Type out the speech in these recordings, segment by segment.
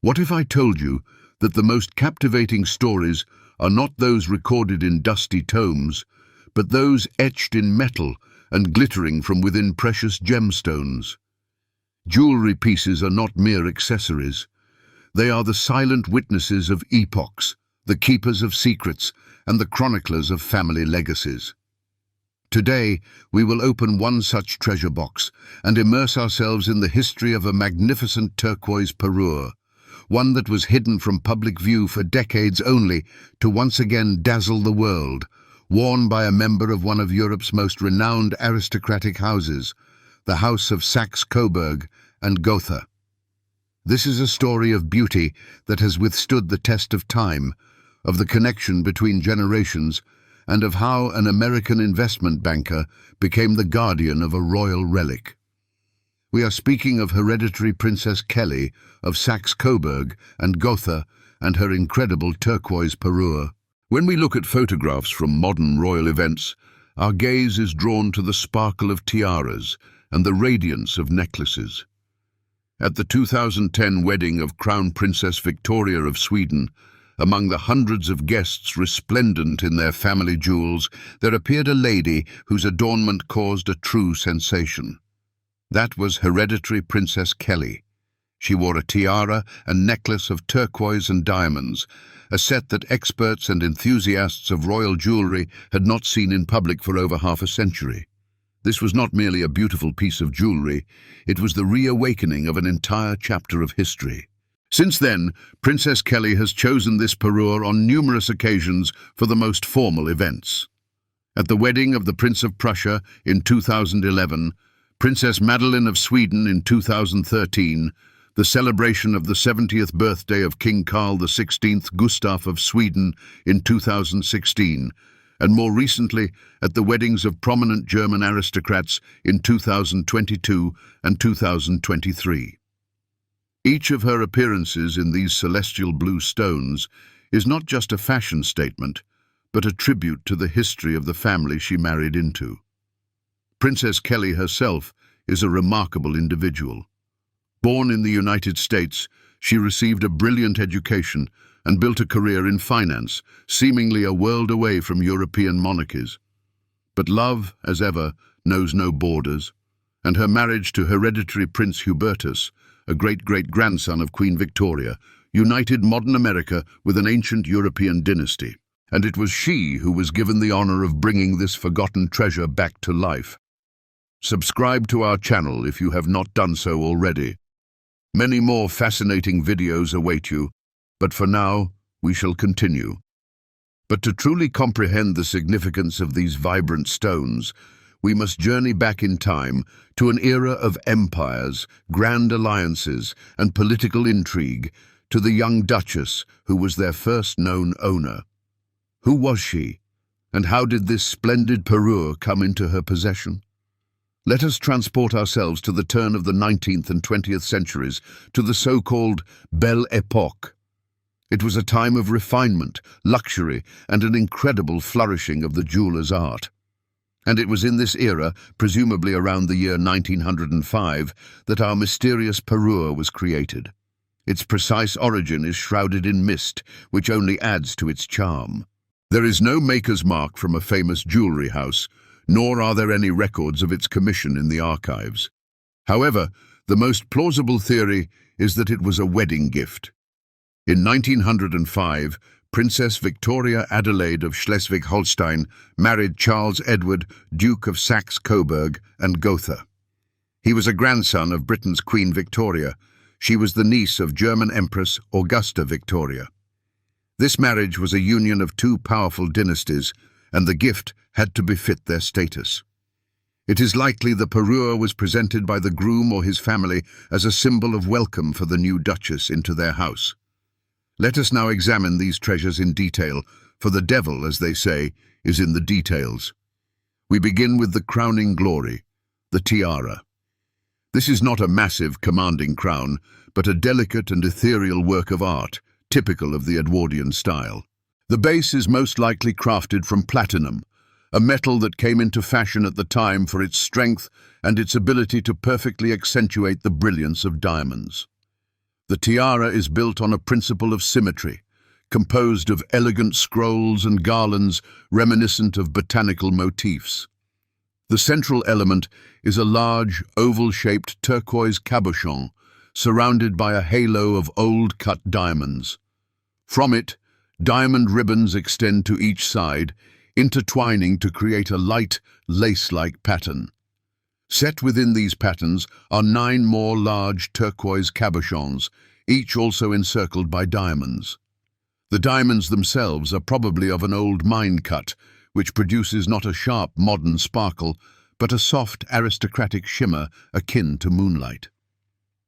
What if I told you that the most captivating stories are not those recorded in dusty tomes, but those etched in metal and glittering from within precious gemstones? Jewelry pieces are not mere accessories. They are the silent witnesses of epochs, the keepers of secrets, and the chroniclers of family legacies. Today, we will open one such treasure box and immerse ourselves in the history of a magnificent turquoise parure, one that was hidden from public view for decades only to once again dazzle the world, worn by a member of one of Europe's most renowned aristocratic houses, the House of Saxe-Coburg-Gotha. This is a story of beauty that has withstood the test of time, of the connection between generations, and of how an American investment banker became the guardian of a royal relic. We are speaking of hereditary Princess Kelly of Saxe-Coburg-Gotha and her incredible turquoise parure. When we look at photographs from modern royal events, our gaze is drawn to the sparkle of tiaras and the radiance of necklaces. At the 2010 wedding of Crown Princess Victoria of Sweden, among the hundreds of guests resplendent in their family jewels, there appeared a lady whose adornment caused a true sensation. That was hereditary Princess Kelly. She wore a tiara and necklace of turquoise and diamonds, a set that experts and enthusiasts of royal jewelry had not seen in public for over half a century. This was not merely a beautiful piece of jewelry, it was the reawakening of an entire chapter of history. Since then, Princess Kelly has chosen this parure on numerous occasions for the most formal events. At the wedding of the Prince of Prussia in 2011, Princess Madeleine of Sweden in 2013, the celebration of the 70th birthday of King Carl XVI Gustaf of Sweden in 2016, and more recently at the weddings of prominent German aristocrats in 2022 and 2023. Each of her appearances in these celestial blue stones is not just a fashion statement, but a tribute to the history of the family she married into. Princess Kelly herself is a remarkable individual. Born in the United States, she received a brilliant education and built a career in finance, seemingly a world away from European monarchies. But love, as ever, knows no borders, and her marriage to hereditary Prince Hubertus, a great-great-grandson of Queen Victoria, united modern America with an ancient European dynasty, and it was she who was given the honor of bringing this forgotten treasure back to life. Subscribe to our channel if you have not done so already. Many more fascinating videos await you, but for now, we shall continue. But to truly comprehend the significance of these vibrant stones, we must journey back in time to an era of empires, grand alliances, and political intrigue, to the young Duchess who was their first known owner. Who was she, and how did this splendid parure come into her possession? Let us transport ourselves to the turn of the 19th and 20th centuries, to the so-called Belle Époque. It was a time of refinement, luxury, and an incredible flourishing of the jeweler's art. And it was in this era, presumably around the year 1905, that our mysterious parure was created. Its precise origin is shrouded in mist, which only adds to its charm. There is no maker's mark from a famous jewelry house, nor are there any records of its commission in the archives. However, the most plausible theory is that it was a wedding gift. In 1905, Princess Victoria Adelaide of Schleswig-Holstein married Charles Edward, Duke of Saxe-Coburg-Gotha. He was a grandson of Britain's Queen Victoria. She was the niece of German Empress Augusta Victoria. This marriage was a union of two powerful dynasties, and the gift had to befit their status. It is likely the parure was presented by the groom or his family as a symbol of welcome for the new Duchess into their house. Let us now examine these treasures in detail, for the devil, as they say, is in the details. We begin with the crowning glory, the tiara. This is not a massive, commanding crown, but a delicate and ethereal work of art, typical of the Edwardian style. The base is most likely crafted from platinum, a metal that came into fashion at the time for its strength and its ability to perfectly accentuate the brilliance of diamonds. The tiara is built on a principle of symmetry, composed of elegant scrolls and garlands reminiscent of botanical motifs. The central element is a large, oval-shaped turquoise cabochon, surrounded by a halo of old-cut diamonds. From it, diamond ribbons extend to each side, intertwining to create a light, lace-like pattern. Set within these patterns are 9 more large turquoise cabochons, each also encircled by diamonds. The diamonds themselves are probably of an old mine cut, which produces not a sharp modern sparkle, but a soft aristocratic shimmer akin to moonlight.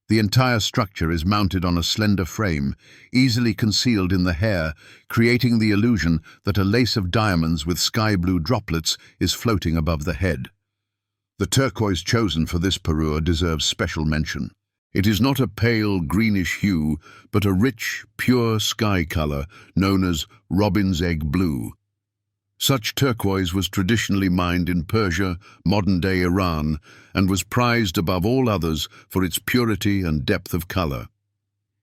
The entire structure is mounted on a slender frame, easily concealed in the hair, creating the illusion that a lace of diamonds with sky-blue droplets is floating above the head. The turquoise chosen for this parure deserves special mention. It is not a pale greenish hue, but a rich, pure sky color known as robin's egg blue. Such turquoise was traditionally mined in Persia, modern-day Iran, and was prized above all others for its purity and depth of color.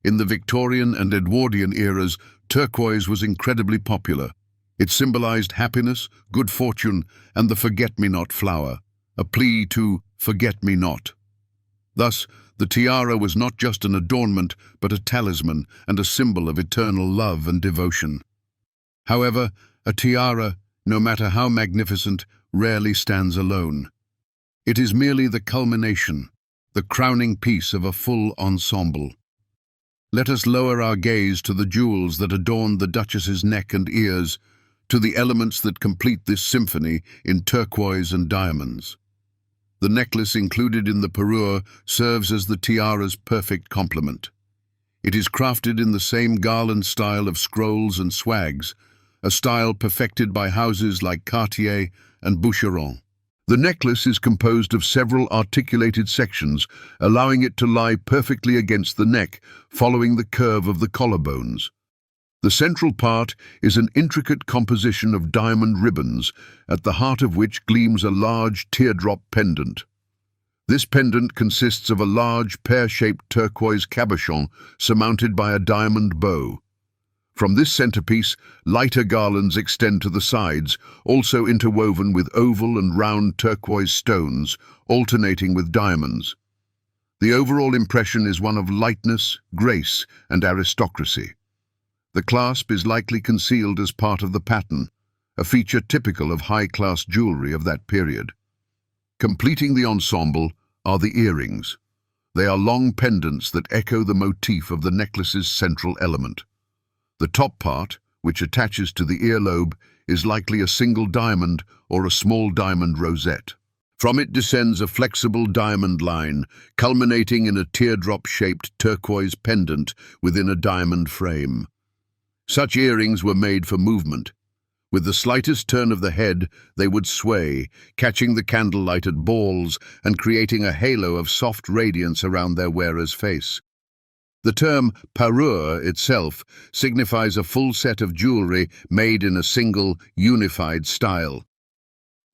In the Victorian and Edwardian eras, turquoise was incredibly popular. It symbolized happiness, good fortune, and the forget-me-not flower, a plea to forget me not. Thus, the tiara was not just an adornment, but a talisman and a symbol of eternal love and devotion. However, a tiara, no matter how magnificent, rarely stands alone. It is merely the culmination, the crowning piece of a full ensemble. Let us lower our gaze to the jewels that adorn the Duchess's neck and ears, to the elements that complete this symphony in turquoise and diamonds. The necklace included in the parure serves as the tiara's perfect complement. It is crafted in the same garland style of scrolls and swags, a style perfected by houses like Cartier and Boucheron. The necklace is composed of several articulated sections, allowing it to lie perfectly against the neck, following the curve of the collarbones. The central part is an intricate composition of diamond ribbons, at the heart of which gleams a large teardrop pendant. This pendant consists of a large pear-shaped turquoise cabochon surmounted by a diamond bow. From this centerpiece, lighter garlands extend to the sides, also interwoven with oval and round turquoise stones, alternating with diamonds. The overall impression is one of lightness, grace, and aristocracy. The clasp is likely concealed as part of the pattern, a feature typical of high-class jewelry of that period. Completing the ensemble are the earrings. They are long pendants that echo the motif of the necklace's central element. The top part, which attaches to the earlobe, is likely a single diamond or a small diamond rosette. From it descends a flexible diamond line, culminating in a teardrop-shaped turquoise pendant within a diamond frame. Such earrings were made for movement. With the slightest turn of the head, they would sway, catching the candlelight at balls and creating a halo of soft radiance around their wearer's face. The term parure itself signifies a full set of jewelry made in a single, unified style.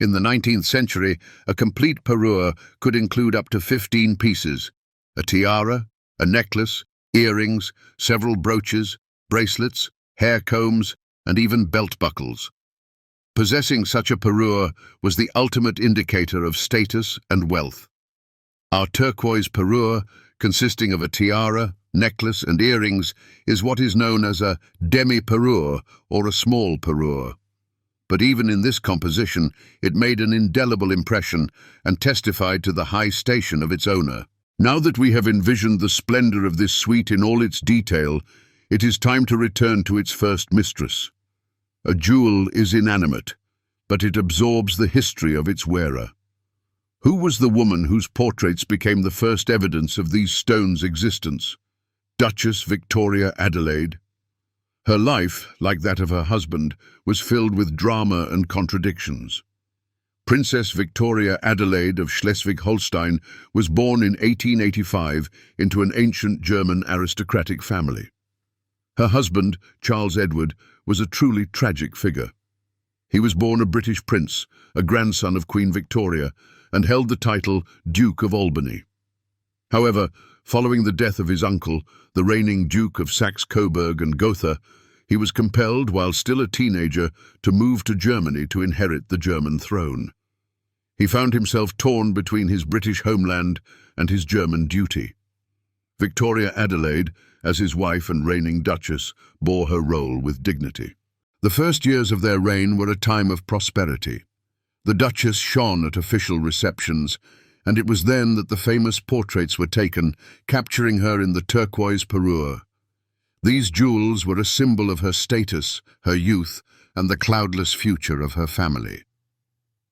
In the 19th century, a complete parure could include up to 15 pieces: a tiara, a necklace, earrings, several brooches, bracelets, hair combs, and even belt buckles. Possessing such a parure was the ultimate indicator of status and wealth. Our turquoise parure, consisting of a tiara, necklace, and earrings, is what is known as a demi-parure or a small parure. But even in this composition, it made an indelible impression and testified to the high station of its owner. Now that we have envisioned the splendor of this suite in all its detail, it is time to return to its first mistress. A jewel is inanimate, but it absorbs the history of its wearer. Who was the woman whose portraits became the first evidence of these stones' existence? Duchess Victoria Adelaide. Her life, like that of her husband, was filled with drama and contradictions. Princess Victoria Adelaide of Schleswig-Holstein was born in 1885 into an ancient German aristocratic family. Her husband, Charles Edward, was a truly tragic figure. He was born a British prince, a grandson of Queen Victoria, and held the title Duke of Albany. However, Following the death of his uncle, the reigning Duke of Saxe-Coburg-Gotha, he was compelled, while still a teenager, to move to Germany to inherit the German throne. He found himself torn between his British homeland and his German duty. Victoria Adelaide, as his wife and reigning Duchess, bore her role with dignity. The first years of their reign were a time of prosperity. The Duchess shone at official receptions, and it was then that the famous portraits were taken, capturing her in the turquoise parure. These jewels were a symbol of her status, her youth, and the cloudless future of her family.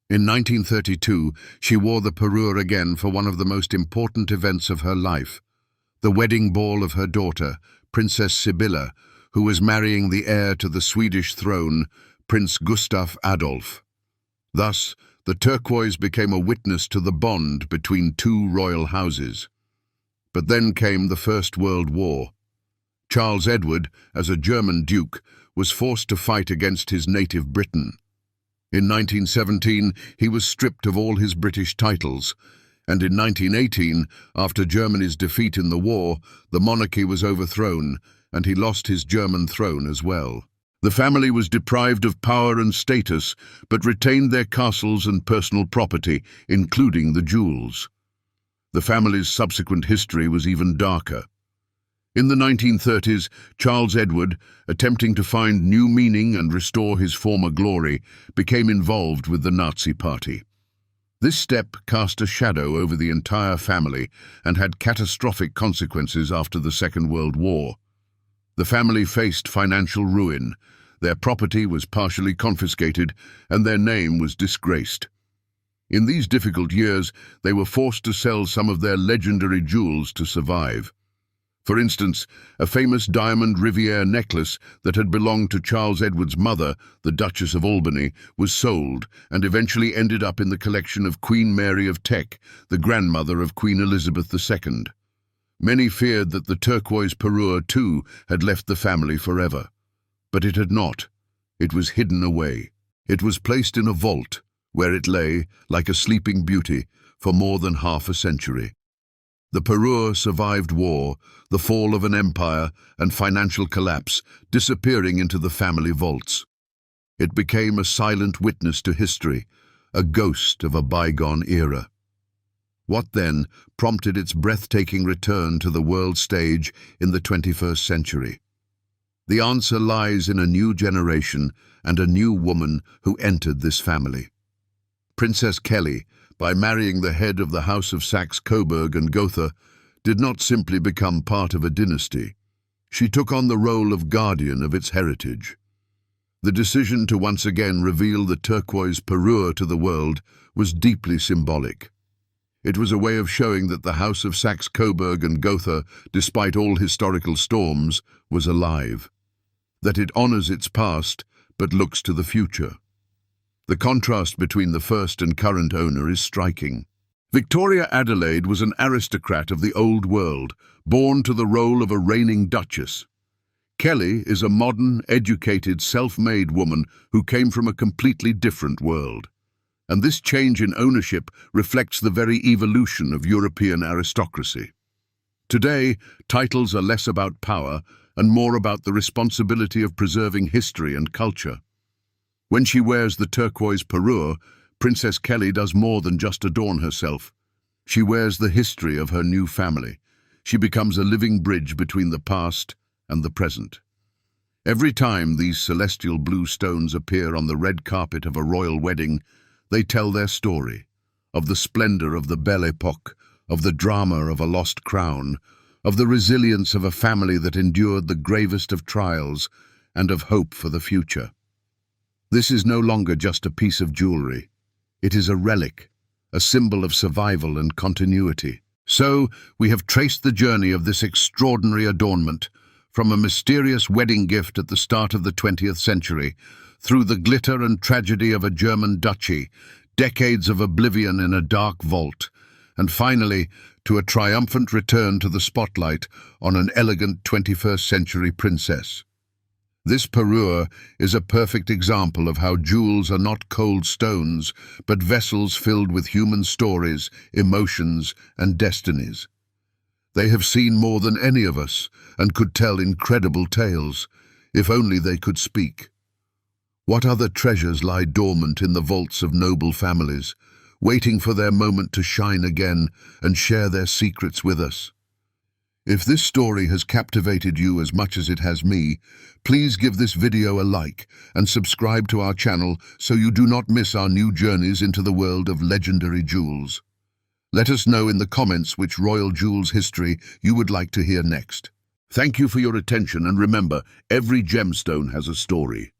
In 1932, she wore the parure again for one of the most important events of her life, the wedding ball of her daughter, Princess Sibylla, who was marrying the heir to the Swedish throne, Prince Gustav Adolf. Thus, the turquoise became a witness to the bond between two royal houses. But then came the First World War. Charles Edward, as a German duke, was forced to fight against his native Britain. In 1917, he was stripped of all his British titles, and in 1918, after Germany's defeat in the war, the monarchy was overthrown, and he lost his German throne as well. The family was deprived of power and status, but retained their castles and personal property, including the jewels. The family's subsequent history was even darker. In the 1930s, Charles Edward, attempting to find new meaning and restore his former glory, became involved with the Nazi Party. This step cast a shadow over the entire family and had catastrophic consequences after the Second World War. The family faced financial ruin, their property was partially confiscated, and their name was disgraced. In these difficult years, they were forced to sell some of their legendary jewels to survive. For instance, a famous diamond Riviere necklace that had belonged to Charles Edward's mother, the Duchess of Albany, was sold and eventually ended up in the collection of Queen Mary of Teck, the grandmother of Queen Elizabeth II. Many feared that the turquoise parure, too, had left the family forever. But it had not. It was hidden away. It was placed in a vault, where it lay, like a sleeping beauty, for more than half a century. The parure survived war, the fall of an empire, and financial collapse, disappearing into the family vaults. It became a silent witness to history, a ghost of a bygone era. What then prompted its breathtaking return to the world stage in the 21st century? The answer lies in a new generation and a new woman who entered this family. Princess Kelly, by marrying the head of the House of Saxe-Coburg-Gotha, did not simply become part of a dynasty. She took on the role of guardian of its heritage. The decision to once again reveal the turquoise parure to the world was deeply symbolic. It was a way of showing that the House of Saxe-Coburg-Gotha, despite all historical storms, was alive, that it honors its past but looks to the future. The contrast between the first and current owner is striking. Victoria Adelaide was an aristocrat of the old world, born to the role of a reigning duchess. Kelly is a modern, educated, self-made woman who came from a completely different world. And this change in ownership reflects the very evolution of European aristocracy. Today, titles are less about power and more about the responsibility of preserving history and culture. When she wears the turquoise parure, Princess Kelly does more than just adorn herself. She wears the history of her new family. She becomes a living bridge between the past and the present. Every time these celestial blue stones appear on the red carpet of a royal wedding, they tell their story, of the splendor of the Belle Epoque, of the drama of a lost crown, of the resilience of a family that endured the gravest of trials, and of hope for the future. This is no longer just a piece of jewelry. It is a relic, a symbol of survival and continuity. So, we have traced the journey of this extraordinary adornment, from a mysterious wedding gift at the start of the 20th century, through the glitter and tragedy of a German duchy, decades of oblivion in a dark vault, and finally, to a triumphant return to the spotlight on an elegant 21st century princess. This parure is a perfect example of how jewels are not cold stones, but vessels filled with human stories, emotions, and destinies. They have seen more than any of us and could tell incredible tales, if only they could speak. What other treasures lie dormant in the vaults of noble families, waiting for their moment to shine again and share their secrets with us? If this story has captivated you as much as it has me, please give this video a like and subscribe to our channel so you do not miss our new journeys into the world of legendary jewels. Let us know in the comments which royal jewels history you would like to hear next. Thank you for your attention, and remember, every gemstone has a story.